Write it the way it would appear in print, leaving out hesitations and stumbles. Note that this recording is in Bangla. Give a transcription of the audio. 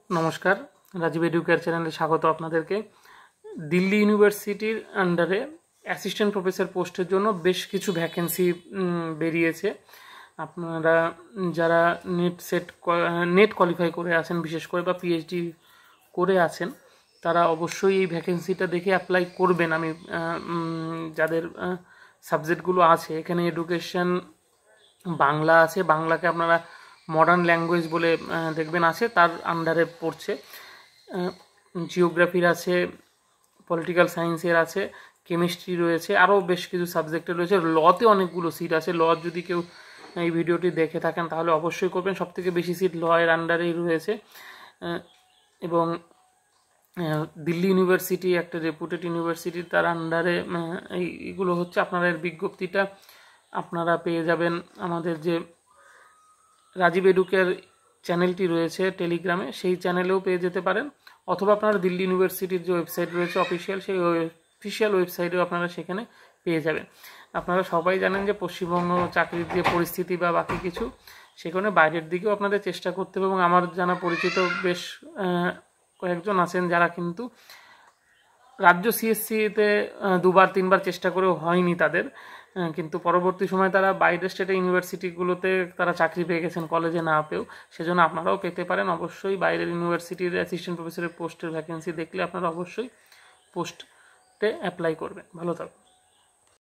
নমস্কার, রাজীব এডুকেয়ার চ্যানেলে স্বাগত আপনাদেরকে। দিল্লি ইউনিভার্সিটির আন্ডারে অ্যাসিস্ট্যান্ট প্রফেসর পোস্টের জন্য বেশ কিছু ভ্যাকেন্সি বেরিয়েছে। আপনারা যারা নেট কোয়ালিফাই করে আছেন বিশেষ করে বা পিএইচডি করে আছেন তারা অবশ্যই এই ভ্যাকেন্সিটা দেখে অ্যাপ্লাই করবেন। আমি যাদের সাবজেক্টগুলো আছে এখানে এডুকেশন বাংলা আছে, বাংলাকে আপনারা মডার্ন ল্যাঙ্গুয়েজ বলে দেখবেন আছে, তার আন্ডারে পড়ছে। জিওগ্রাফির আছে, পলিটিক্যাল সায়েন্সের আছে, কেমিস্ট্রি রয়েছে, আরও বেশ কিছু সাবজেক্টের রয়েছে। লতে অনেকগুলো সিট আছে। ল যদি কেউ এই ভিডিওটি দেখে থাকেন তাহলে অবশ্যই করবেন। সবথেকে বেশি সিট ল এর আন্ডারেই রয়েছে। এবং দিল্লি ইউনিভার্সিটি একটা রেপুটেড ইউনিভার্সিটি, তার আন্ডারে এইগুলো হচ্ছে। আপনারা এর বিজ্ঞপ্তিটা আপনারা পেয়ে যাবেন আমাদের যে রাজীব এডুকেয়ার চ্যানেলটি রয়েছে টেলিগ্রামে, সেই চ্যানেলেও পেয়ে যেতে পারেন, অথবা আপনারা দিল্লি ইউনিভার্সিটির যে ওয়েবসাইট রয়েছে অফিসিয়াল, সেই অফিসিয়াল ওয়েবসাইটেও আপনারা সেখানে পেয়ে যাবেন। আপনারা সবাই জানেন যে পশ্চিমবঙ্গ চাকরির যে পরিস্থিতি বা বাকি কিছু, সেখানে বাইরের দিকেও আপনাদের চেষ্টা করতে হবে। এবং আমার জানা পরিচিত বেশ কয়েকজন আছেন যারা কিন্তু রাজ্য সিএসসিতে 2-3বার চেষ্টা করেও হয়নি তাদের, কিন্তু পরবর্তী সময় তারা বাইরের স্টেটের ইউনিভার্সিটিগুলোতে তারা চাকরি পেয়ে গেছেন কলেজে না পেয়েও। সেজন্য আপনারাও পেতে পারেন। অবশ্যই বাইরের ইউনিভার্সিটির অ্যাসিস্ট্যান্ট প্রফেসরের পোস্টের ভ্যাকেন্সি দেখলে আপনারা অবশ্যই পোস্টে অ্যাপ্লাই করবেন। ভালো থাকবেন।